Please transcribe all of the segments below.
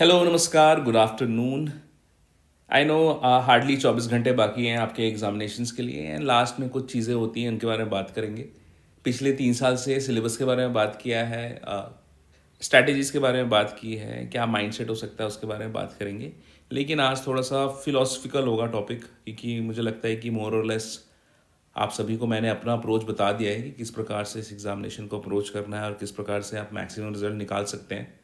Hello नमस्कार good afternoon. I know hardly 24 घंटे बाकी हैं आपके एग्जामिनेशंस के लिए एंड लास्ट में कुछ चीज़ें होती हैं उनके बारे में बात करेंगे। पिछले 3 साल से सिलेबस के बारे में बात किया है, स्ट्रैटेजीज़ के बारे में बात की है, क्या माइंडसेट हो सकता है उसके बारे में बात करेंगे। लेकिन आज थोड़ा सा फिलोसफिकल होगा टॉपिक, क्योंकि मुझे लगता है कि मोर और लेस आप सभी को मैंने अपना अप्रोच बता दिया है कि किस प्रकार से इस एग्जामिनेशन को अप्रोच करना है और किस प्रकार से आप मैक्सिमम रिजल्ट निकाल सकते हैं।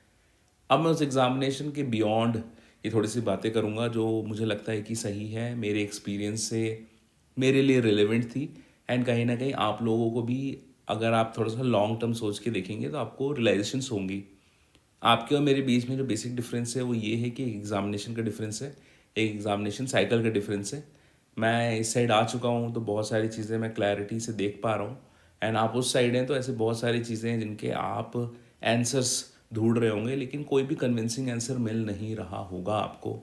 अब मैं उस एग्ज़ामिनेशन के बियॉन्ड ये थोड़ी सी बातें करूँगा जो मुझे लगता है कि सही है, मेरे एक्सपीरियंस से मेरे लिए रिलेवेंट थी। एंड कहीं ना कहीं आप लोगों को भी, अगर आप थोड़ा सा लॉन्ग टर्म सोच के देखेंगे तो आपको रियलाइजेशंस होंगी। आपके और मेरे बीच में जो बेसिक डिफरेंस है वो ये है कि एक एग्ज़ामिनेशन का डिफरेंस है, एक एग्ज़ामिनेशन साइकिल का डिफरेंस है। मैं इस साइड आ चुका हूँ तो बहुत सारी चीज़ें मैं क्लैरिटी से देख पा रहा हूँ, एंड आप उस साइड हैं तो ऐसे बहुत सारी चीज़ें हैं जिनके आप आंसर्स ढूंढ रहे होंगे, लेकिन कोई भी कन्विंसिंग आंसर मिल नहीं रहा होगा आपको।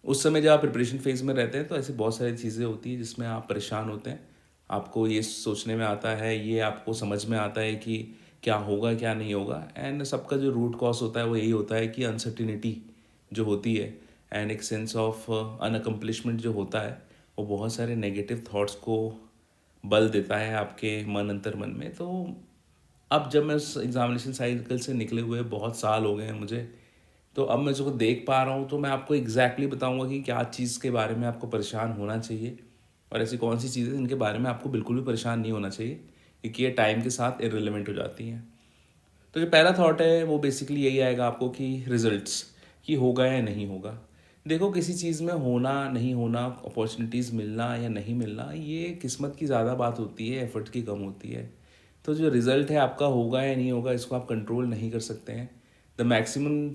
उस समय जब आप प्रिपरेशन फेज में रहते हैं तो ऐसी बहुत सारी चीज़ें होती हैं जिसमें आप परेशान होते हैं। आपको ये सोचने में आता है, ये आपको समझ में आता है कि क्या होगा क्या नहीं होगा, एंड सबका जो रूट कॉज होता है वो यही होता है कि अनसर्टिनिटी जो होती है एंड एक सेंस ऑफ अनअकम्पलिशमेंट जो होता है वो बहुत सारे नेगेटिव थॉट्स को बल देता है आपके मन अंतर मन में। तो अब जब मैं उस एग्जामिनेशन साइकिल से निकले हुए बहुत साल हो गए हैं मुझे, तो अब मैं उसको देख पा रहा हूँ तो मैं आपको एग्जैक्टली बताऊँगा कि क्या चीज़ के बारे में आपको परेशान होना चाहिए और ऐसी कौन सी चीज़ें जिनके बारे में आपको बिल्कुल भी परेशान नहीं होना चाहिए, क्योंकि ये टाइम के साथ इरेलीवेंट हो जाती हैं। तो जो पहला थॉट है वो बेसिकली यही आएगा आपको कि रिजल्ट्स, कि होगा या नहीं होगा। देखो, किसी चीज़ में होना नहीं होना, अपॉर्चुनिटीज़ मिलना या नहीं मिलना, ये किस्मत की ज़्यादा बात होती है, एफर्ट की कम होती है। तो जो रिज़ल्ट है आपका होगा या नहीं होगा इसको आप कंट्रोल नहीं कर सकते हैं। द मैक्सिमम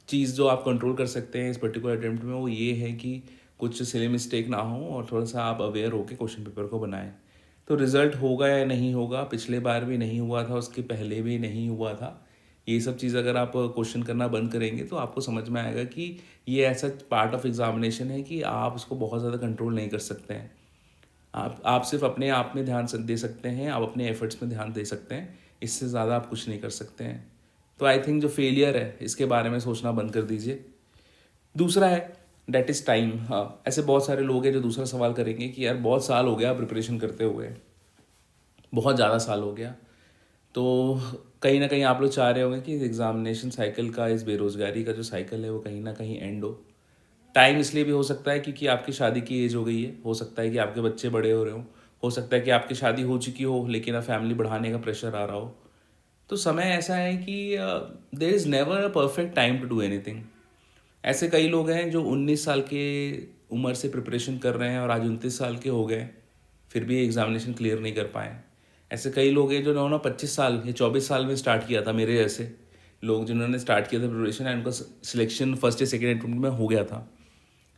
चीज़ जो आप कंट्रोल कर सकते हैं इस पर्टिकुलर अटेम्प्ट में वो ये है कि कुछ सिली मिस्टेक ना हो और थोड़ा सा आप अवेयर होकर क्वेश्चन पेपर को बनाएं। तो रिज़ल्ट होगा या नहीं होगा, पिछले बार भी नहीं हुआ था, उसके पहले भी नहीं हुआ था। ये सब चीज़ अगर आप क्वेश्चन करना बंद करेंगे तो आपको समझ में आएगा कि ये ऐसा पार्ट ऑफ एग्जामिनेशन है कि आप उसको बहुत ज़्यादा कंट्रोल नहीं कर सकते हैं। आप सिर्फ अपने आप में ध्यान दे सकते हैं, आप अपने एफर्ट्स में ध्यान दे सकते हैं, इससे ज़्यादा आप कुछ नहीं कर सकते हैं। तो आई थिंक जो फेलियर है इसके बारे में सोचना बंद कर दीजिए। दूसरा है डेट इज़ टाइम। हाँ, ऐसे बहुत सारे लोग हैं जो दूसरा सवाल करेंगे कि यार बहुत साल हो गया प्रिपरेशन करते हुए, बहुत ज़्यादा साल हो गया। तो कहीं ना कहीं आप लोग चाह रहे होंगे कि इस एग्ज़ामिनेशन साइकिल का, इस बेरोज़गारी का जो साइकिल है वो कहीं ना कहीं एंड हो। टाइम इसलिए भी हो सकता है क्योंकि आपकी शादी की एज हो गई है, हो सकता है कि आपके बच्चे बड़े हो रहे हो सकता है कि आपकी शादी हो चुकी हो लेकिन अब फैमिली बढ़ाने का प्रेशर आ रहा हो। तो समय ऐसा है कि there is never a perfect time to do anything. ऐसे कई लोग हैं जो 19 साल के उम्र से प्रिपरेशन कर रहे हैं और आज 29 साल के हो गए, फिर भी एग्जामिनेशन क्लियर नहीं कर पाए। ऐसे कई लोग हैं जो उन्होंने 25 साल या 24 साल में स्टार्ट किया था, मेरे जैसे लोग जिन्होंने स्टार्ट किया था प्रिपरेशन एंड उनका सिलेक्शन फर्स्ट या सेकेंड अटेम्प्ट में हो गया था।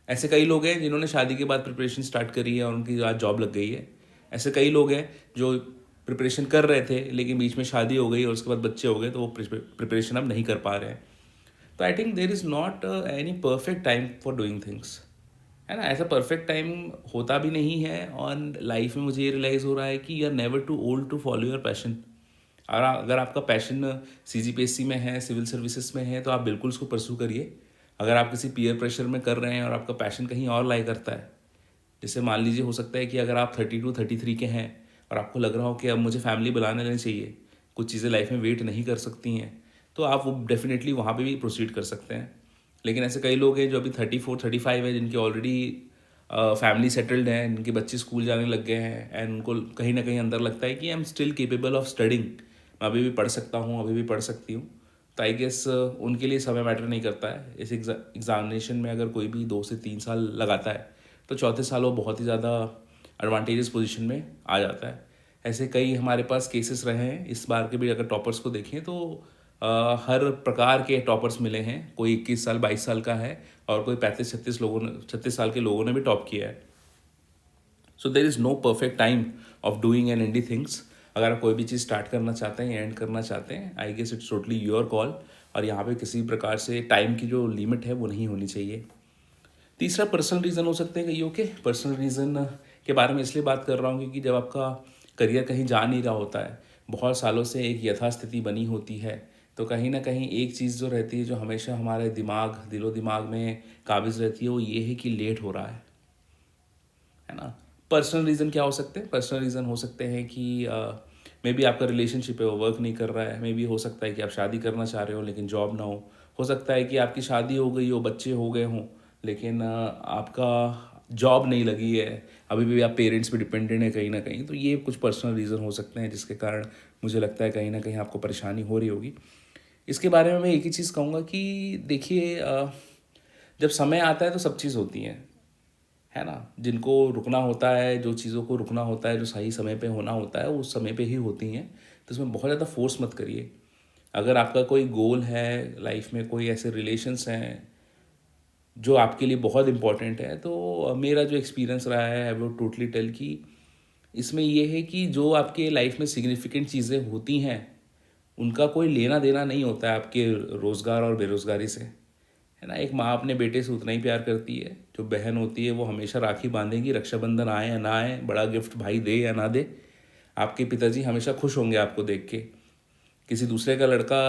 ऐसे कई लोग हैं जिन्होंने शादी के बाद प्रिपरेशन स्टार्ट करी है और उनकी आज जॉब लग गई है। ऐसे कई लोग हैं जो प्रिपरेशन कर रहे थे लेकिन बीच में शादी हो गई और उसके बाद बच्चे हो गए तो वो प्रिपरेशन अब नहीं कर पा रहे हैं। तो I think there is not any perfect time for doing things, है ना। ऐसा परफेक्ट टाइम होता भी नहीं है, और लाइफ में मुझे ये रियलाइज़ हो रहा है कि you are never too old to follow your passion. और अगर आपका पैशन CGPSC में है, सिविल सर्विसेज में है, तो आप बिल्कुल उसको परस्यू करिए। अगर आप किसी पीयर प्रेशर में कर रहे हैं और आपका पैशन कहीं और लाई करता है, जैसे मान लीजिए हो सकता है कि अगर आप 32-33 के हैं और आपको लग रहा हो कि अब मुझे फैमिली बुलाने लेनी चाहिए, कुछ चीज़ें लाइफ में वेट नहीं कर सकती हैं, तो आप वो डेफिनेटली वहाँ पे भी प्रोसीड कर सकते हैं। लेकिन ऐसे कई लोग हैं जो अभी 34-35 है, जिनकी ऑलरेडी फैमिली सेटल्ड है, जिनके बच्चे स्कूल जाने लग गए हैं, एंड उनको कहीं ना कहीं अंदर लगता है कि I am still capable of studying, मैं अभी भी पढ़ सकता हूँ, अभी भी पढ़ सकती हूँ। तो आई गेस उनके लिए समय मैटर नहीं करता है। इस एग्जामिनेशन में अगर कोई भी 2 से 3 साल लगाता है तो चौथे साल वो बहुत ही ज़्यादा एडवांटेजियस पोजीशन में आ जाता है। ऐसे कई हमारे पास केसेस रहे हैं। इस बार के भी अगर टॉपर्स को देखें तो हर प्रकार के टॉपर्स मिले हैं। कोई 21 साल 22 साल का है और कोई 35-36 साल के लोगों ने भी टॉप किया है। So there is no perfect time of doing an any things. अगर आप कोई भी चीज़ स्टार्ट करना चाहते हैं, एंड करना चाहते हैं, I guess it's totally your call. और यहाँ पे किसी प्रकार से टाइम की जो लिमिट है वो नहीं होनी चाहिए। तीसरा पर्सनल रीज़न हो सकते हैं कईयों के। पर्सनल रीज़न के बारे में इसलिए बात कर रहा हूँ क्योंकि जब आपका करियर कहीं जा नहीं रहा होता है, बहुत सालों से एक यथास्थिति बनी होती है, तो कहीं ना कहीं एक चीज़ जो रहती है, जो हमेशा हमारे दिलो दिमाग में काबिज़ रहती है, वो ये है कि लेट हो रहा है ना। पर्सनल रीज़न क्या हो सकते हैं? पर्सनल रीज़न हो सकते हैं कि मे बी आपका रिलेशनशिप है वो वर्क नहीं कर रहा है, मे बी हो सकता है कि आप शादी करना चाह रहे हो लेकिन जॉब ना हो सकता है कि आपकी शादी हो गई हो, बच्चे हो गए हों, लेकिन आपका जॉब नहीं लगी है, अभी भी आप पेरेंट्स पे डिपेंडेंट है कहीं ना कहीं। तो ये कुछ पर्सनल रीज़न हो सकते हैं जिसके कारण मुझे लगता है कहीं ना कहीं आपको परेशानी हो रही होगी। इसके बारे में मैं एक ही चीज़ कहूँगा कि देखिए, जब समय आता है तो सब चीज़ होती है ना। जिनको रुकना होता है, जो चीज़ों को रुकना होता है, जो सही समय पे होना होता है, वो उस समय पे ही होती हैं। तो इसमें बहुत ज़्यादा फोर्स मत करिए। अगर आपका कोई गोल है लाइफ में, कोई ऐसे रिलेशंस हैं जो आपके लिए बहुत इंपॉर्टेंट है, तो मेरा जो एक्सपीरियंस रहा है आई वो टोटली टेल कि इसमें ये है कि जो आपके लाइफ में सिग्निफिकेंट चीज़ें होती हैं उनका कोई लेना देना नहीं होता है आपके रोज़गार और बेरोज़गारी से, है ना। एक माँ अपने बेटे से उतना ही प्यार करती है, जो बहन होती है वो हमेशा राखी बांधेगी, रक्षाबंधन आए या ना आए, बड़ा गिफ्ट भाई दे या ना दे। आपके पिताजी हमेशा खुश होंगे आपको देख के। किसी दूसरे का लड़का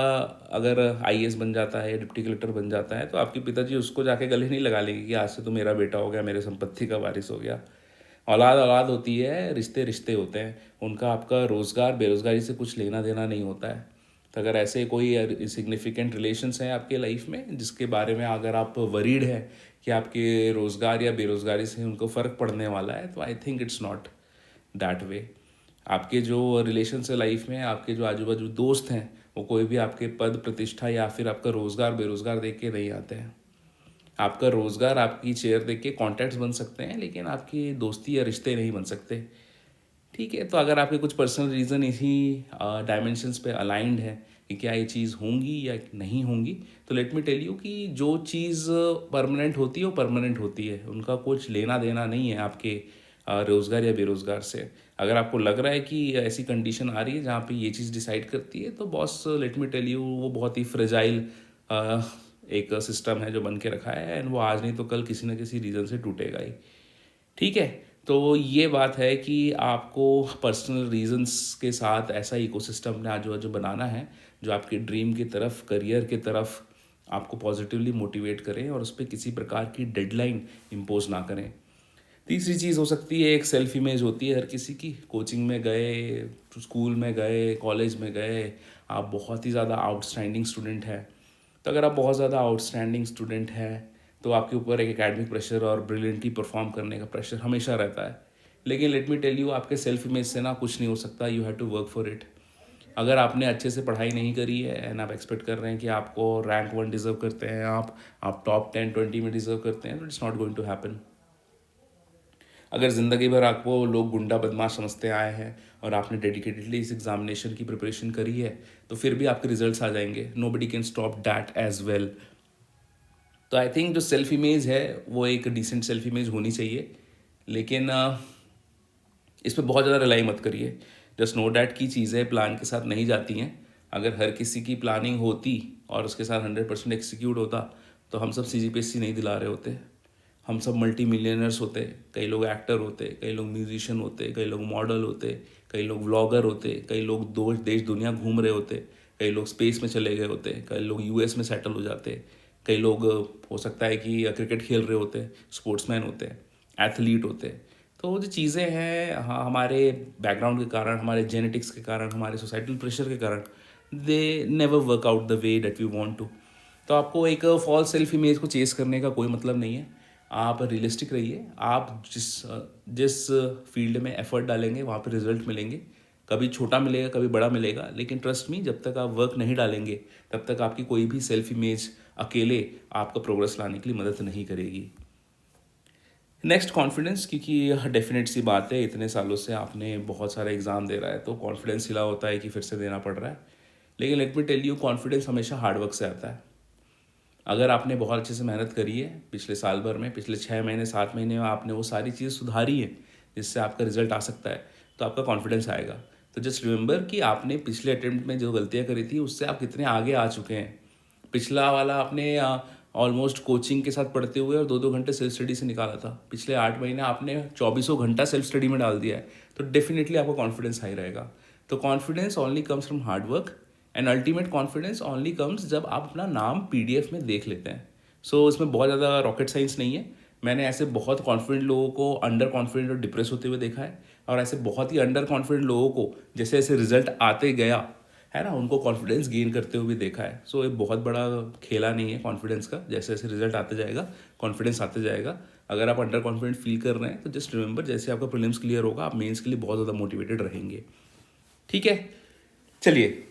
अगर आईएएस बन जाता है, डिप्टी कलेक्टर बन जाता है, तो आपके पिताजी उसको जाके गले नहीं लगा लेंगे कि आज से तो मेरा बेटा हो गया, मेरे संपत्ति का वारिस हो गया। औलाद औलाद होती है, रिश्ते रिश्ते होते हैं, उनका आपका रोज़गार बेरोज़गारी से कुछ लेना देना नहीं होता है। तो अगर ऐसे कोई सिग्निफिकेंट रिलेशंस हैं आपके लाइफ में जिसके बारे में अगर आप वरीड है कि आपके रोज़गार या बेरोज़गारी से उनको फ़र्क पड़ने वाला है, तो I think it's not that way. आपके जो रिलेशंस है लाइफ में, आपके जो आजू बाजू दोस्त हैं, वो कोई भी आपके पद प्रतिष्ठा या फिर आपका रोज़गार बेरोज़गार देख के नहीं आते हैं। आपका रोज़गार, आपकी चेयर देख के कॉन्टैक्ट्स बन सकते हैं, लेकिन आपकी दोस्ती या रिश्ते नहीं बन सकते। ठीक है, तो अगर आपके कुछ पर्सनल रीज़न इसी डायमेंशंस पे अलाइंड है कि क्या ये चीज़ होंगी या नहीं होंगी, तो लेट मी टेल यू कि जो चीज़ परमानेंट होती है वो परमानेंट होती है, उनका कुछ लेना देना नहीं है आपके रोज़गार या बेरोज़गार से। अगर आपको लग रहा है कि ऐसी कंडीशन आ रही है जहाँ पे ये चीज़ डिसाइड करती है, तो boss let me tell you वो बहुत ही फ्रेजाइल एक सिस्टम है जो बन के रखा है, एंड वो आज नहीं तो कल किसी न किसी रीज़न से टूटेगा ही। ठीक है, तो ये बात है कि आपको पर्सनल रीजंस के साथ ऐसा इकोसिस्टम अपने आजू बाजू बनाना है जो आपके ड्रीम की तरफ, करियर की तरफ आपको पॉजिटिवली मोटिवेट करें और उस पर किसी प्रकार की डेडलाइन इम्पोज ना करें। तीसरी चीज़ हो सकती है, एक सेल्फ इमेज होती है हर किसी की। कोचिंग में गए, स्कूल में गए, कॉलेज में गए, आप बहुत ही ज़्यादा आउटस्टैंडिंग स्टूडेंट हैं। तो अगर आप बहुत ज़्यादा आउटस्टैंडिंग स्टूडेंट हैं तो आपके ऊपर एक एकेडमिक प्रेशर और ब्रिलियंटली परफॉर्म करने का प्रेशर हमेशा रहता है। लेकिन लेट मी टेल यू, आपके सेल्फ इमेज से ना कुछ नहीं हो सकता, you have to work for it. अगर आपने अच्छे से पढ़ाई नहीं करी है एंड आप एक्सपेक्ट कर रहे हैं कि आपको रैंक 1 डिज़र्व करते हैं, आप टॉप 10-20 में डिज़र्व करते हैं, तो it's not going to happen. अगर ज़िंदगी भर आपको लोग गुंडा बदमाश समझते आए हैं और आपने डेडिकेटेडली इस एग्जामिनेशन की प्रिपरेशन करी है, तो फिर भी आपके रिजल्ट्स आ जाएंगे। Nobody can stop that as well. तो आई थिंक जो सेल्फ इमेज है वो एक डिसेंट सेल्फ इमेज होनी चाहिए, लेकिन इस पर बहुत ज़्यादा रिलाई मत करिए। जस्ट नो डैट की चीज़ें प्लान के साथ नहीं जाती हैं। अगर हर किसी की प्लानिंग होती और उसके साथ 100% एग्जीक्यूट होता, तो हम सब CGPSC नहीं दिला रहे होते, हम सब मल्टी मिलियनर्स होते। कई लोग एक्टर होते, कई लोग म्यूजिशियन होते, कई लोग मॉडल होते, कई लोग व्लॉगर होते, कई लोग दो देश दुनिया घूम रहे होते, कई लोग स्पेस में चले गए होते, कई लोग US में सेटल हो जाते, कई लोग हो सकता है कि क्रिकेट खेल रहे होते, स्पोर्ट्समैन होते, एथलीट होते। तो जो चीज़ें हैं, हाँ, हमारे बैकग्राउंड के कारण, हमारे जेनेटिक्स के कारण, हमारे सोसाइटल प्रेशर के कारण they never work out the way that we want to. तो आपको एक फॉल्स सेल्फ इमेज को चेस करने का कोई मतलब नहीं है। आप रियलिस्टिक रहिए। आप जिस जिस फील्ड में एफर्ट डालेंगे वहाँ पे रिजल्ट मिलेंगे। कभी छोटा मिलेगा, कभी बड़ा मिलेगा, लेकिन ट्रस्ट मी, जब तक आप वर्क नहीं डालेंगे तब तक आपकी कोई भी सेल्फ इमेज अकेले आपका प्रोग्रेस लाने के लिए मदद नहीं करेगी। नेक्स्ट, कॉन्फिडेंस, क्योंकि डेफिनेट सी बात है, इतने सालों से आपने बहुत सारे एग्ज़ाम दे रहा है तो कॉन्फिडेंस हिला होता है कि फिर से देना पड़ रहा है। लेकिन let me tell you, confidence हमेशा हार्डवर्क से आता है। अगर आपने बहुत अच्छे से मेहनत करी है पिछले साल भर में, पिछले 6 महीने 7 महीने में आपने वो सारी चीज़ सुधारी है जिससे आपका रिजल्ट आ सकता है, तो आपका कॉन्फिडेंस आएगा। तो जस्ट रिमेंबर कि आपने पिछले अटेम्प्ट में जो गलतियाँ करी थी उससे आप कितने आगे आ चुके हैं। पिछला वाला आपने ऑलमोस्ट कोचिंग के साथ पढ़ते हुए और 2-2 घंटे सेल्फ स्टडी से निकाला था। पिछले 8 महीने आपने 2400 घंटा सेल्फ स्टडी में डाल दिया है, तो डेफिनेटली आपका कॉन्फिडेंस हाई रहेगा। तो confidence only comes from hard work and ultimate confidence only comes जब आप अपना नाम PDF में देख लेते हैं. सो इसमें बहुत ज़्यादा रॉकेट साइंस नहीं है. मैंने ऐसे बहुत कॉन्फिडेंट लोगों को अंडर कॉन्फिडेंट और डिप्रेस होते हुए देखा है, और ऐसे बहुत ही अंडर कॉन्फिडेंट लोगों को जैसे जैसे रिजल्ट आते गया है ना, उनको कॉन्फिडेंस गेन करते हुए भी देखा है. सो ये बहुत बड़ा खेला नहीं है कॉन्फिडेंस का. जैसे जैसे रिजल्ट आते जाएगा कॉन्फिडेंस आते जाएगा. अगर आप अंडर कॉन्फिडेंट फील कर रहे हैं तो जस्ट रिमेंबर, जैसे आपका प्रीलिम्स क्लियर होगा आप मेंस के लिए बहुत ज़्यादा मोटिवेटेड रहेंगे. ठीक है, चलिए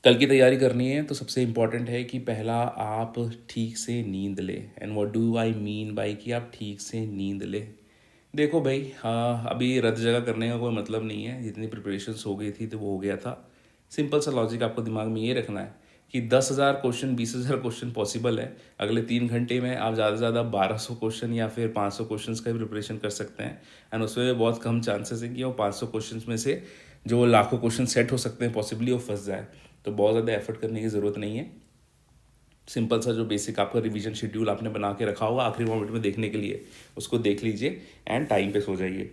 कल की तैयारी करनी है तो सबसे इम्पॉर्टेंट है कि पहला आप ठीक से नींद ले. And what do I mean by कि आप ठीक से नींद ले. देखो भाई, हाँ अभी रद्द जगह करने का कोई मतलब नहीं है. जितनी प्रिपरेशंस हो गई थी तो वो हो गया था. सिंपल सा लॉजिक आपको दिमाग में ये रखना है कि 10,000 क्वेश्चन 20,000 क्वेश्चन पॉसिबल है. अगले 3 घंटे में आप ज़्यादा से ज़्यादा 1,200 क्वेश्चन या फिर 500 क्वेश्चन का प्रिपरेशन कर सकते हैं. एंड उसमें बहुत कम चांसेस है कि वो 500 क्वेश्चन में से जो लाखों क्वेश्चन सेट हो सकते हैं पॉसिबली वो फंस जाए. तो बहुत ज़्यादा एफर्ट करने की ज़रूरत नहीं है. सिंपल सा जो बेसिक आपका रिवीजन शेड्यूल आपने बना के रखा होगा आखिरी मोमेंट में देखने के लिए, उसको देख लीजिए एंड टाइम पे सो जाइए.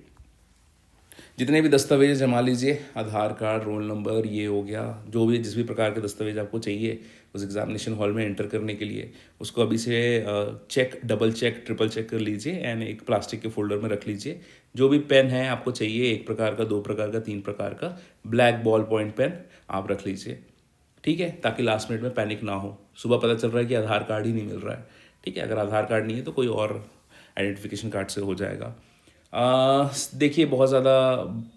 जितने भी दस्तावेज जमा लीजिए, आधार कार्ड, रोल नंबर, ये हो गया, जो भी जिस भी प्रकार के दस्तावेज आपको चाहिए उस एग्जामिनेशन हॉल में एंटर करने के लिए, उसको अभी से check, double check, triple check कर लीजिए एंड एक प्लास्टिक के फोल्डर में रख लीजिए. जो भी पेन है आपको चाहिए, 1 प्रकार का, 2 प्रकार का, 3 प्रकार का, ब्लैक बॉल पॉइंट पेन आप रख लीजिए. ठीक है, ताकि लास्ट मिनट में पैनिक ना हो. सुबह पता चल रहा है कि आधार कार्ड ही नहीं मिल रहा है. ठीक है, अगर आधार कार्ड नहीं है तो कोई और आइडेंटिफिकेशन कार्ड से हो जाएगा. देखिए बहुत ज़्यादा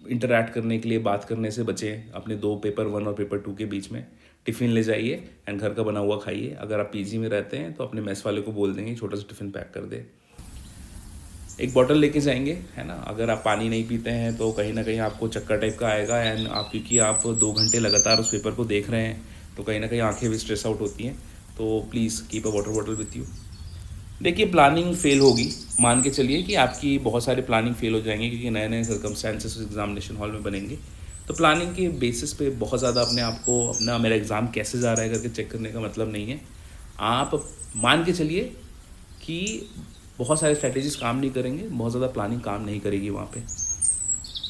इंटरैक्ट करने के लिए, बात करने से बचें. अपने 2 पेपर 1 और पेपर 2 के बीच में टिफ़िन ले जाइए एंड घर का बना हुआ खाइए. अगर आप PG में रहते हैं तो अपने मेस वाले को बोल देंगे छोटा सा टिफ़िन पैक कर दे. एक बॉटल लेके जाएंगे, है ना. अगर आप पानी नहीं पीते हैं तो कहीं ना कहीं आपको चक्कर टाइप का आएगा. एंड आप क्योंकि आप 2 घंटे लगातार उस पेपर को देख रहे हैं तो कहीं ना कहीं आंखें भी स्ट्रेस आउट होती हैं. तो please keep a water bottle with you. देखिए प्लानिंग फेल होगी, मान के चलिए कि आपकी बहुत सारे प्लानिंग फेल हो जाएंगे क्योंकि नए नए सर्कमस्टेंसेस एग्जामिनेशन हॉल में बनेंगे. तो प्लानिंग के बेसिस पे बहुत ज़्यादा अपने आप को अपना मेरा एग्ज़ाम कैसे जा रहा है करके चेक करने का मतलब नहीं है. आप मान के चलिए कि बहुत सारे स्ट्रैटेजीज काम नहीं करेंगे, बहुत ज़्यादा प्लानिंग काम नहीं करेगी वहाँ पे.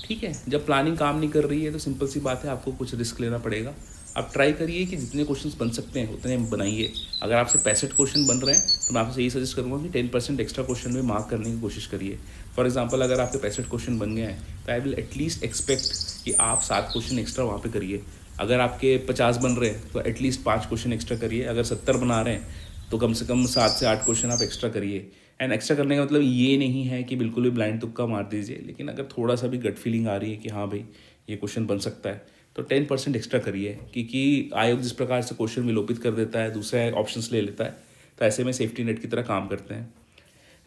ठीक है, जब प्लानिंग काम नहीं कर रही है तो सिंपल सी बात है, आपको कुछ रिस्क लेना पड़ेगा. आप ट्राई करिए कि जितने क्वेश्चंस बन सकते हैं उतने बनाइए. अगर आपसे 65 क्वेश्चन बन रहे हैं तो मैं आपसे यही सजेस्ट करूँगा कि 10% एक्स्ट्रा क्वेश्चन में मार्क करने की कोशिश करिए. फॉर एग्जांपल अगर आपके 65 क्वेश्चन बन गए हैं तो आई विल एटलीस्ट एक्सपेक्ट कि आप 7 क्वेश्चन एक्स्ट्रा वहाँ पे करिए. अगर आपके 50 बन रहे हैं तो एटलीस्ट 5 क्वेश्चन एक्स्ट्रा करिए. अगर 70 बना रहे हैं तो कम से कम 7 से 8 क्वेश्चन आप एक्स्ट्रा करिए. एंड एक्स्ट्रा करने का मतलब ये नहीं है कि बिल्कुल भी ब्लाइंड तुक्का मार दीजिए, लेकिन अगर थोड़ा सा भी गट फीलिंग आ रही है कि हाँ भाई ये क्वेश्चन बन सकता है तो 10% एक्स्ट्रा करिए. क्योंकि आयोग जिस प्रकार से क्वेश्चन विलोपित कर देता है, दूसरे ऑप्शंस ले लेता है, तो ऐसे में सेफ्टी नेट की तरह काम करते हैं.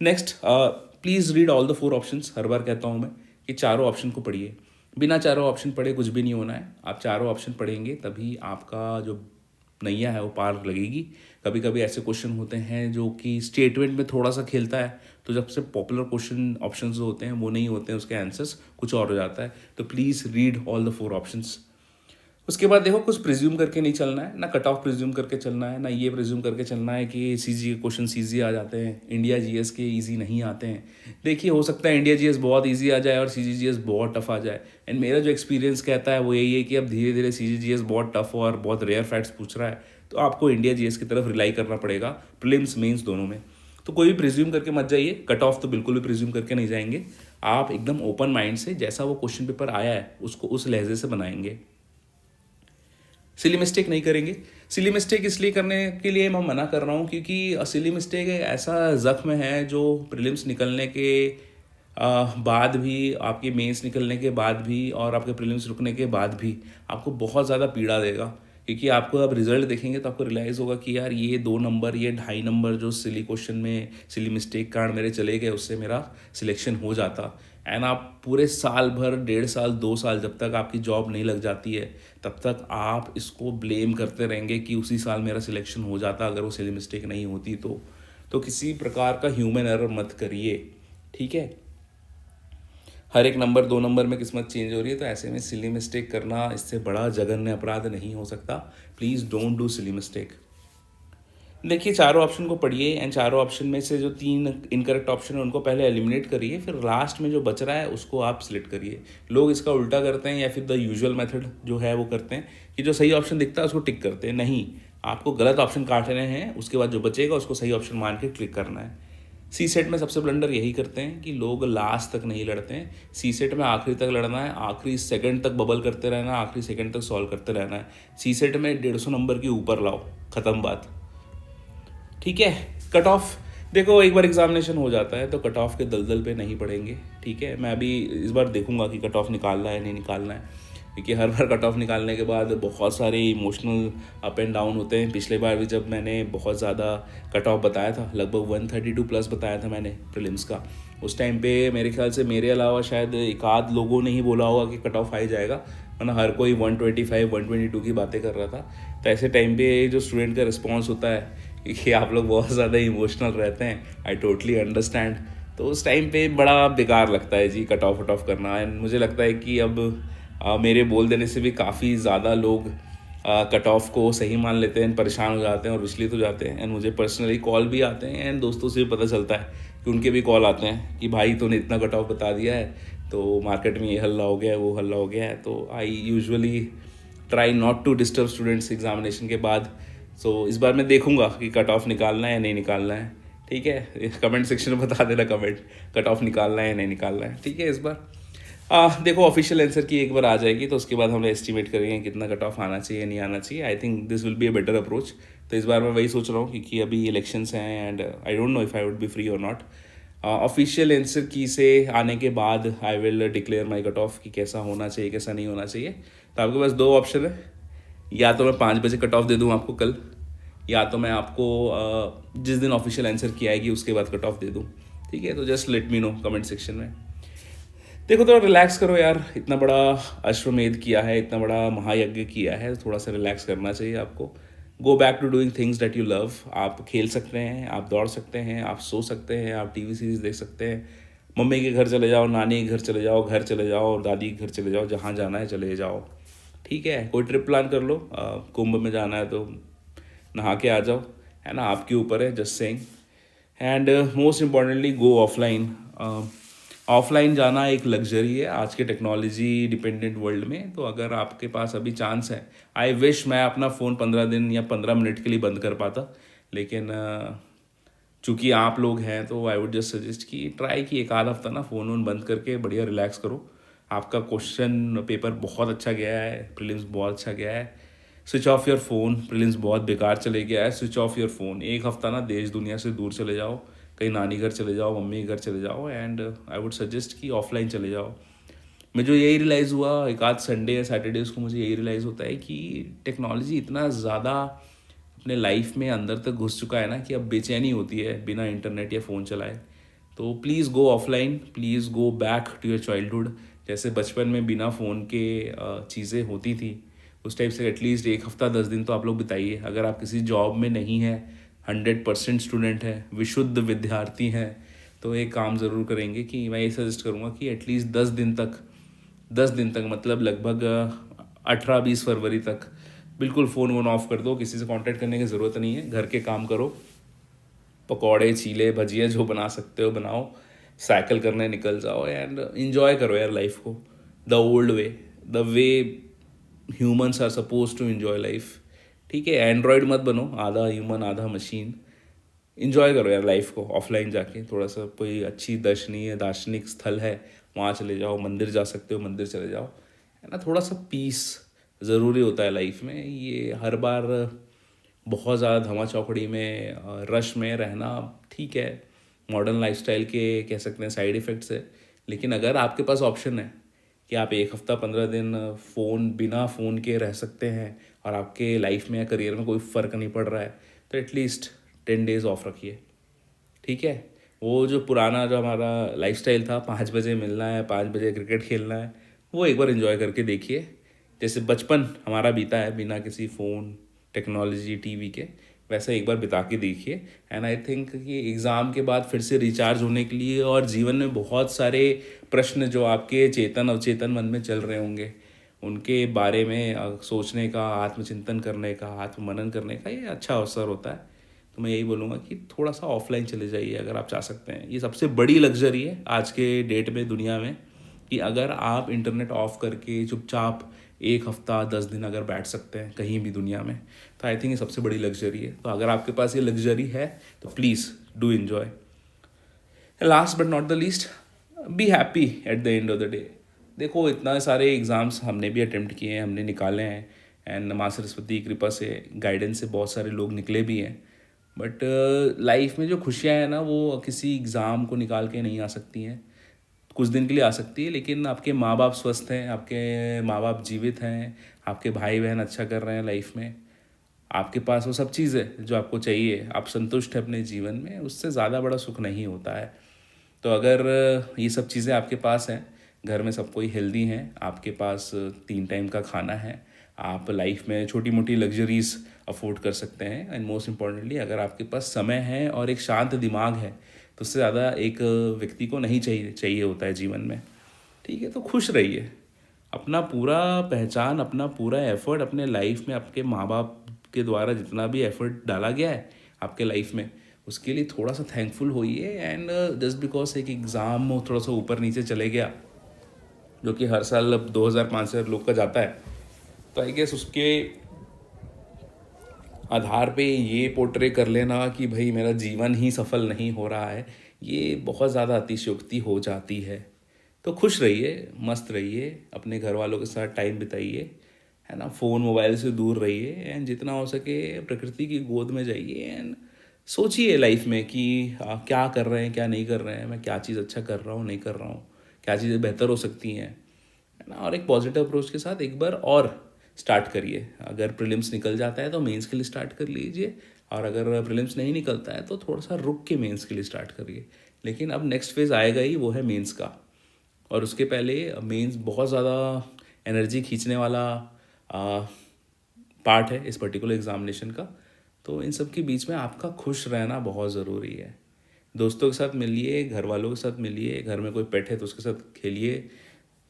Next, please read all the 4 options. हर बार कहता हूँ मैं कि चारों ऑप्शन को पढ़िए. बिना चारों ऑप्शन पढ़े कुछ भी नहीं होना है. आप चारों ऑप्शन पढ़ेंगे तभी आपका जो नैया है वो पार लगेगी. कभी कभी ऐसे क्वेश्चन होते हैं जो कि स्टेटमेंट में थोड़ा सा खेलता है, तो जब से पॉपुलर क्वेश्चन ऑप्शंस जो होते हैं वो नहीं होते हैं, उसके आंसर्स कुछ और हो जाता है. तो please read all the 4 options. उसके बाद देखो, कुछ प्रिज्यूम करके नहीं चलना है, ना कट ऑफ प्रिज्यूम करके चलना है, ना ये प्रिज्यूम करके चलना है कि CG के क्वेश्चन ईजी आ जाते हैं, इंडिया GS के ईजी नहीं आते हैं. देखिए हो सकता है इंडिया GS बहुत ईजी आ जाए और CG GS बहुत टफ आ जाए. एंड मेरा जो एक्सपीरियंस कहता है वो यही है कि अब धीरे धीरे CG GS बहुत टफ और बहुत रेयर फैक्ट्स पूछ रहा है, तो आपको इंडिया GS की तरफ रिलाई करना पड़ेगा, प्रीलिम्स मेंस दोनों में. तो कोई भी प्रिज्यूम करके मत जाइए. कट ऑफ तो बिल्कुल भी प्रिज्यूम करके नहीं जाएंगे. आप एकदम ओपन माइंड से जैसा वो क्वेश्चन पेपर आया है उसको उस लहजे से बनाएंगे. सिली मिस्टेक नहीं करेंगे. सिली मिस्टेक इसलिए करने के लिए मैं मना कर रहा हूँ क्योंकि सिली मिस्टेक एक ऐसा जख्म है जो प्रीलिम्स निकलने के बाद भी, आपके मेंस निकलने के बाद भी और आपके प्रीलिम्स रुकने के बाद भी आपको बहुत ज़्यादा पीड़ा देगा. क्योंकि आपको अब रिजल्ट देखेंगे तो आपको रियलाइज़ होगा कि यार ये 2 नंबर, ये 2.5 नंबर जो सिली क्वेश्चन में सिली मिस्टेक कारण मेरे चले गए, उससे मेरा सिलेक्शन हो जाता. एंड आप पूरे साल भर, 1.5 साल, 2 साल, जब तक आपकी जॉब नहीं लग जाती है तब तक आप इसको ब्लेम करते रहेंगे कि उसी साल मेरा सिलेक्शन हो जाता अगर वो सिली मिस्टेक नहीं होती तो किसी प्रकार का ह्यूमन एरर मत करिए. ठीक है, हर एक नंबर 2 नंबर में किस्मत चेंज हो रही है, तो ऐसे में सिली मिस्टेक करना इससे बड़ा जघन्य अपराध नहीं हो सकता. Please don't do silly mistake. देखिए, चारों ऑप्शन को पढ़िए एंड चारों ऑप्शन में से जो 3 इनकरेक्ट ऑप्शन है उनको पहले एलिमिनेट करिए, फिर लास्ट में जो बच रहा है उसको आप सिलेक्ट करिए। लोग इसका उल्टा करते हैं या फिर द यूजुअल मेथड जो है वो करते हैं कि जो सही ऑप्शन दिखता है उसको टिक करते हैं। नहीं, आपको गलत ऑप्शन काटने हैं, उसके बाद जो बचेगा उसको सही ऑप्शन मान के क्लिक करना है। सी सेट में सबसे ब्लंडर यही करते हैं कि लोग लास्ट तक नहीं लड़ते हैं। सी सेट में आखिरी तक लड़ना है, आखिरी सेकंड तक बबल करते रहना है, आखिरी सेकंड तक सॉल्व करते रहना है। सी सेट में 150 नंबर के ऊपर लाओ, ख़त्म बात। ठीक है। कट ऑफ, देखो एक बार एग्जामिनेशन हो जाता है तो कट ऑफ के दलदल पे नहीं पड़ेंगे। ठीक है, मैं अभी इस बार देखूंगा कि कट ऑफ निकालना है नहीं निकालना है, क्योंकि हर बार कट ऑफ निकालने के बाद बहुत सारे इमोशनल अप एंड डाउन होते हैं। पिछले बार भी जब मैंने बहुत ज़्यादा कट ऑफ बताया था, लगभग 132 प्लस बताया था मैंने प्रीलिम्स का, उस टाइम पे मेरे ख्याल से मेरे अलावा शायद एक आध लोगों ने ही बोला होगा कि कट ऑफ आ ही जाएगा, वरना हर कोई 125 122 की बातें कर रहा था। तो ऐसे टाइम पे जो स्टूडेंट का रिस्पॉन्स होता है कि आप लोग बहुत ज़्यादा इमोशनल रहते हैं, आई टोटली अंडरस्टैंड। तो उस टाइम पे बड़ा बेकार लगता है जी कट ऑफ करना। एंड मुझे लगता है कि अब मेरे बोल देने से भी काफ़ी ज़्यादा लोग कट ऑफ को सही मान लेते हैं, परेशान हो जाते हैं और विचलित हो जाते हैं। एंड मुझे पर्सनली कॉल भी आते हैं एंड दोस्तों से भी पता चलता है कि उनके भी कॉल आते हैं कि भाई तूने इतना कट ऑफ बता दिया है, तो मार्केट में ये हल्ला हो गया है, वो हल्ला हो गया है। तो I usually try not to disturb students examination के बाद। सो इस बार मैं देखूंगा कि कट ऑफ निकालना है या नहीं निकालना है। ठीक है, कमेंट सेक्शन में बता देना कमेंट, कट ऑफ निकालना है या नहीं निकालना है। ठीक है, इस बार देखो ऑफिशियल आंसर की एक बार आ जाएगी तो उसके बाद हम एस्टिमेट करेंगे कितना कट ऑफ आना चाहिए नहीं आना चाहिए। I think this will be a better approach. तो इस बार मैं वही सोच रहा हूँ क्योंकि अभी इलेक्शंस हैं and I don't know if I would be free और नॉट। ऑफिशियल आंसर की से आने के बाद I will declare my cut off कि कैसा होना चाहिए कैसा नहीं होना चाहिए। तो आपके पास दो ऑप्शन है, या तो मैं 5 बजे कट ऑफ दे दूँ आपको कल, या तो मैं आपको जिस दिन ऑफिशियल आंसर की आएगी उसके बाद कट ऑफ दे दूँ। ठीक है, तो just let me know comment section में। देखो थोड़ा रिलैक्स करो यार, इतना बड़ा अश्वमेध किया है, इतना बड़ा महायज्ञ किया है, थोड़ा सा रिलैक्स करना चाहिए आपको। Go back to doing things that you love. आप खेल सकते हैं, आप दौड़ सकते हैं, आप सो सकते हैं, आप टीवी सीरीज देख सकते हैं, मम्मी के घर चले जाओ, नानी के घर चले जाओ, घर चले जाओ और दादी के घर चले जाओ, जहाँ जाना है चले जाओ। ठीक है, कोई ट्रिप प्लान कर लो, कुंभ में जाना है तो नहा के आ जाओ, है ना, आपके ऊपर है, just saying. And most importantly go offline. Offline जाना एक लग्जरी है आज के टेक्नोलॉजी डिपेंडेंट वर्ल्ड में। तो अगर आपके पास अभी चांस है, आई विश मैं अपना फ़ोन 15 दिन या 15 मिनट के लिए बंद कर पाता, लेकिन चूँकि आप लोग हैं तो आई वुड जस्ट सजेस्ट कि ट्राई कि एक आध हफ्ता ना फ़ोन वोन बंद करके बढ़िया रिलैक्स करो। आपका क्वेश्चन पेपर बहुत अच्छा गया है, प्रीलिम्स बहुत अच्छा गया है, switch off your phone. Prelims बहुत बेकार चले गया है, स्विच ऑफ योर फ़ोन। एक हफ्ता ना देश दुनिया से दूर चले जाओ, कहीं नानी घर चले जाओ, मम्मी के घर चले जाओ, एंड आई वुड सजेस्ट कि ऑफलाइन चले जाओ। मुझे यही रियलाइज़ हुआ एक आध संडे या सैटरडेज़ को, मुझे यही रियलाइज़ होता है कि टेक्नोलॉजी इतना ज़्यादा अपने लाइफ में अंदर तक घुस चुका है ना कि अब बेचैनी होती है बिना इंटरनेट या फ़ोन चलाए। तो please go offline, please go back to your childhood. जैसे बचपन में बिना फ़ोन के चीज़ें होती थी, उस टाइप से एटलीस्ट एक हफ्ता 10 दिन तो आप लोग बिताइए। अगर आप किसी जॉब में नहीं हैं, 100% स्टूडेंट है, विशुद्ध विद्यार्थी हैं, तो एक काम ज़रूर करेंगे कि मैं ये सजेस्ट करूँगा कि एटलीस्ट 10 दिन तक मतलब लगभग 18-20 फरवरी तक बिल्कुल फ़ोन वोन ऑफ कर दो, किसी से कांटेक्ट करने की ज़रूरत नहीं है, घर के काम करो, पकौड़े चीले भजिया जो बना सकते हो बनाओ, साइकिल करने निकल जाओ एंड इन्जॉय करो यार लाइफ को, the old way, the way humans are suppose to enjoy life. ठीक है, एंड्रॉयड मत बनो, आधा ह्यूमन आधा मशीन। इन्जॉय करो यार लाइफ को, ऑफलाइन जाके थोड़ा सा कोई अच्छी दर्शनीय दार्शनिक स्थल है वहाँ चले जाओ, मंदिर जा सकते हो मंदिर चले जाओ, है ना। थोड़ा सा पीस ज़रूरी होता है लाइफ में। ये हर बार बहुत ज़्यादा धमा चौकड़ी में रश में रहना ठीक है, मॉडर्न लाइफस्टाइल के कह सकते हैं साइड इफ़ेक्ट्स है। लेकिन अगर आपके पास ऑप्शन है कि आप एक हफ्ता 15 दिन फ़ोन बिना फ़ोन के रह सकते हैं और आपके लाइफ में या करियर में कोई फ़र्क नहीं पड़ रहा है, तो एटलीस्ट 10 डेज़ ऑफ रखिए। ठीक है, वो जो पुराना जो हमारा लाइफस्टाइल था, 5 बजे मिलना है, 5 बजे क्रिकेट खेलना है, वो एक बार एंजॉय करके देखिए। जैसे बचपन हमारा बीता है बिना किसी फ़ोन टेक्नोलॉजी टीवी के, वैसा एक बार बिता के देखिए। एंड आई थिंक कि एग्ज़ाम के बाद फिर से रिचार्ज होने के लिए और जीवन में बहुत सारे प्रश्न जो आपके चेतन अवचेतन मन में चल रहे होंगे, उनके बारे में सोचने का, आत्मचिंतन करने का, आत्ममनन करने का ये अच्छा अवसर होता है। तो मैं यही बोलूँगा कि थोड़ा सा ऑफलाइन चले जाइए अगर आप चाह सकते हैं। ये सबसे बड़ी लग्जरी है आज के डेट में दुनिया में, कि अगर आप इंटरनेट ऑफ करके चुपचाप 1 हफ्ता 10 दिन अगर बैठ सकते हैं कहीं भी दुनिया में, तो आई थिंक ये सबसे बड़ी लग्जरी है। तो अगर आपके पास ये लग्जरी है तो please do enjoy. Last but not the least, be happy at the end of the day. देखो इतना सारे एग्ज़ाम्स हमने भी अटेम्प्ट किए हैं, हमने निकाले हैं, एंड माँ सरस्वती की कृपा से गाइडेंस से बहुत सारे लोग निकले भी हैं। बट लाइफ में जो खुशियाँ हैं ना, वो किसी एग्ज़ाम को निकाल के नहीं आ सकती हैं। कुछ दिन के लिए आ सकती है, लेकिन आपके माँ बाप स्वस्थ हैं, आपके माँ बाप जीवित हैं, आपके भाई बहन अच्छा कर रहे हैं लाइफ में, आपके पास वो सब चीज़ है जो आपको चाहिए, आप संतुष्ट हैं अपने जीवन में, उससे ज़्यादा बड़ा सुख नहीं होता है। तो अगर ये सब चीज़ें आपके पास हैं, घर में सब कोई हेल्दी हैं, आपके पास 3 टाइम का खाना है, आप लाइफ में छोटी मोटी लग्जरीज अफोर्ड कर सकते हैं, एंड मोस्ट इम्पॉर्टेंटली अगर आपके पास समय है और एक शांत दिमाग है, तो उससे ज़्यादा एक व्यक्ति को नहीं चाहिए होता है जीवन में। ठीक है, तो खुश रहिए। अपना पूरा पहचान, अपना पूरा एफर्ट अपने लाइफ में, आपके माँ बाप के द्वारा जितना भी एफर्ट डाला गया है आपके लाइफ में, उसके लिए थोड़ा सा थैंकफुल होइए। एंड जस्ट बिकॉज एक एग्ज़ाम थोड़ा सा ऊपर नीचे चले गया, जो कि हर साल अब 2000-5000 लोग का जाता है, तो आई गेस उसके आधार पे ये पोर्ट्रे कर लेना कि भाई मेरा जीवन ही सफल नहीं हो रहा है, ये बहुत ज़्यादा अतिशयोक्ति हो जाती है। तो खुश रहिए, मस्त रहिए, अपने घर वालों के साथ टाइम बिताइए, है ना, फ़ोन मोबाइल से दूर रहिए, एंड जितना हो सके प्रकृति की गोद में जाइए, एंड सोचिए लाइफ में कि क्या कर रहे हैं, क्या नहीं कर रहे हैं, मैं क्या चीज़ अच्छा कर रहा हूँ, नहीं कर रहा हूँ, क्या चीज़ें बेहतर हो सकती हैं, है ना। और एक पॉजिटिव अप्रोच के साथ एक बार और स्टार्ट करिए। अगर प्रीलिम्स निकल जाता है तो मेंस के लिए स्टार्ट कर लीजिए, और अगर प्रीलिम्स नहीं निकलता है तो थोड़ा सा रुक के मेंस के लिए स्टार्ट करिए। लेकिन अब नेक्स्ट फेज़ आएगा ही, वो है मेंस का, और उसके पहले मेंस बहुत ज़्यादा एनर्जी खींचने वाला पार्ट है इस पर्टिकुलर एग्जामिनेशन का। तो इन सब के बीच में आपका खुश रहना बहुत ज़रूरी है। दोस्तों के साथ मिलिए, घर वालों के साथ मिलिए, घर में कोई पेट है तो उसके साथ खेलिए,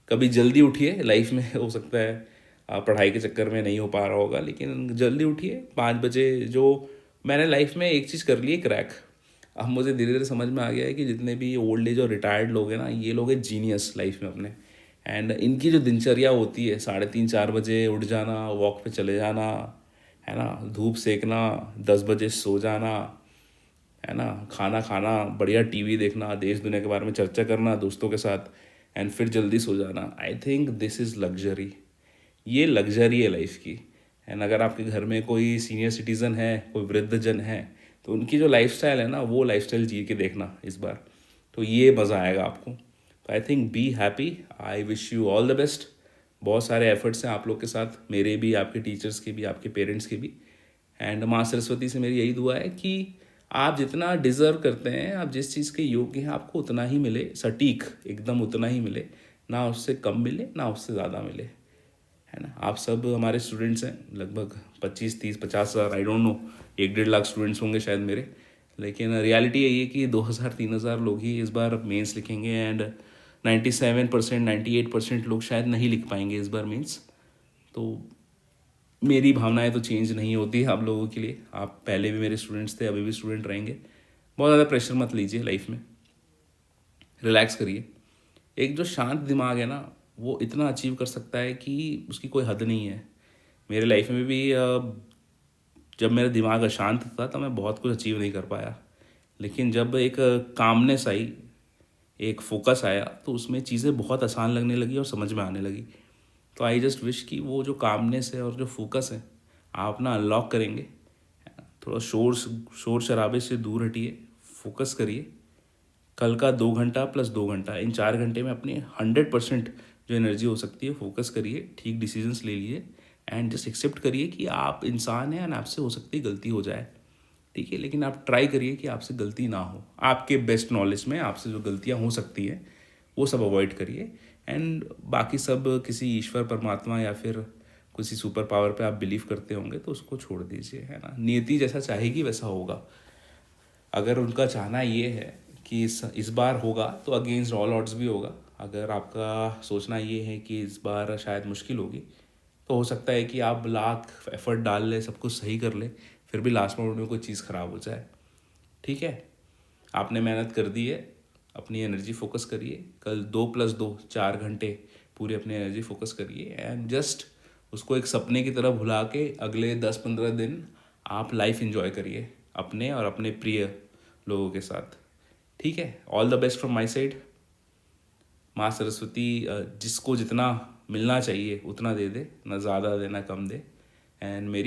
कभी जल्दी उठिए। लाइफ में हो सकता है पढ़ाई के चक्कर में नहीं हो पा रहा होगा, लेकिन जल्दी उठिए 5 बजे। जो मैंने लाइफ में एक चीज़ कर ली है क्रैक, अब मुझे धीरे धीरे समझ में आ गया है कि जितने भी ओल्ड एज और रिटायर्ड लोग हैं ना, ये लोग हैं जीनियस लाइफ में अपने। एंड इनकी जो दिनचर्या होती है, 3:30-4 बजे उठ जाना, वॉक पे चले जाना, है ना, धूप सेकना, 10 बजे सो जाना, है ना, खाना खाना, बढ़िया टीवी देखना, देश दुनिया के बारे में चर्चा करना दोस्तों के साथ, एंड फिर जल्दी सो जाना। I think this is luxury. ये लग्जरी है लाइफ की। एंड अगर आपके घर में कोई सीनियर सिटीज़न है, कोई वृद्धजन है, तो उनकी जो लाइफस्टाइल है ना, वो लाइफस्टाइल जी के देखना इस बार, तो ये मज़ा आएगा आपको। तो I think be happy, I wish you all the best. बहुत सारे एफर्ट्स हैं आप लोग के साथ, मेरे भी, आपके टीचर्स के भी, आपके पेरेंट्स के भी। एंड माँ सरस्वती से मेरी यही दुआ है कि आप जितना डिज़र्व करते हैं, आप जिस चीज़ के योग्य हैं, आपको उतना ही मिले, सटीक एकदम उतना ही मिले, ना उससे कम मिले ना उससे ज़्यादा मिले, है ना। आप सब हमारे स्टूडेंट्स हैं, लगभग 25-30-50 हज़ार, I don't know, 1-1.5 lakh students होंगे शायद मेरे। लेकिन रियलिटी यही है कि 2,000-3,000 लोग ही इस बार मेंस लिखेंगे, एंड 97%, 98% लोग शायद नहीं लिख पाएंगे इस बार मेंस। तो मेरी भावनाएं तो चेंज नहीं होती आप लोगों के लिए, आप पहले भी मेरे स्टूडेंट्स थे, अभी भी स्टूडेंट रहेंगे। बहुत ज़्यादा प्रेशर मत लीजिए लाइफ में, रिलैक्स करिए। एक जो शांत दिमाग है ना, वो इतना अचीव कर सकता है कि उसकी कोई हद नहीं है। मेरे लाइफ में भी जब मेरा दिमाग अशांत था तब मैं बहुत कुछ अचीव नहीं कर पाया, लेकिन जब एक कामनेस आई, एक फोकस आया, तो उसमें चीज़ें बहुत आसान लगने लगी और समझ में आने लगी। तो आई जस्ट विश कि वो जो कामनेस है और जो फोकस है, आप ना अनलॉक करेंगे। थोड़ा शोर शराबे से दूर हटिए, फोकस करिए। कल का 2 घंटा प्लस 2 घंटा, इन 4 घंटे में अपनी 100% जो एनर्जी हो सकती है फोकस करिए, ठीक डिसीजंस ले लिए, एंड जस्ट एक्सेप्ट करिए कि आप इंसान हैं एंड आपसे हो सकती है गलती हो जाए। ठीक है, लेकिन आप ट्राई करिए कि आपसे गलती ना हो, आपके बेस्ट नॉलेज में आपसे जो गलतियां हो सकती हैं वो सब अवॉइड करिए। एंड बाकी सब किसी ईश्वर परमात्मा या फिर किसी सुपर पावर पे आप बिलीव करते होंगे तो उसको छोड़ दीजिए, है ना। नियति जैसा चाहेगी वैसा होगा। अगर उनका चाहना ये है कि इस बार होगा तो अगेंस्ट ऑल ऑड्स भी होगा। अगर आपका सोचना ये है कि इस बार शायद मुश्किल होगी, तो हो सकता है कि आप लाख एफर्ट डाल लें, सब कुछ सही कर लें, फिर भी लास्ट मोमेंट में कोई चीज़ ख़राब हो जाए। ठीक है, आपने मेहनत कर दी है, अपनी एनर्जी फोकस करिए। कल 2+2 4 घंटे पूरी अपनी एनर्जी फोकस करिए एंड जस्ट उसको एक सपने की तरह भुला के अगले 10-15 दिन आप लाइफ एंजॉय करिए अपने और अपने प्रिय लोगों के साथ। ठीक है, all the best from my side. माँ सरस्वती जिसको जितना मिलना चाहिए उतना दे दे, ना ज़्यादा दे ना कम दे। एंड मेरी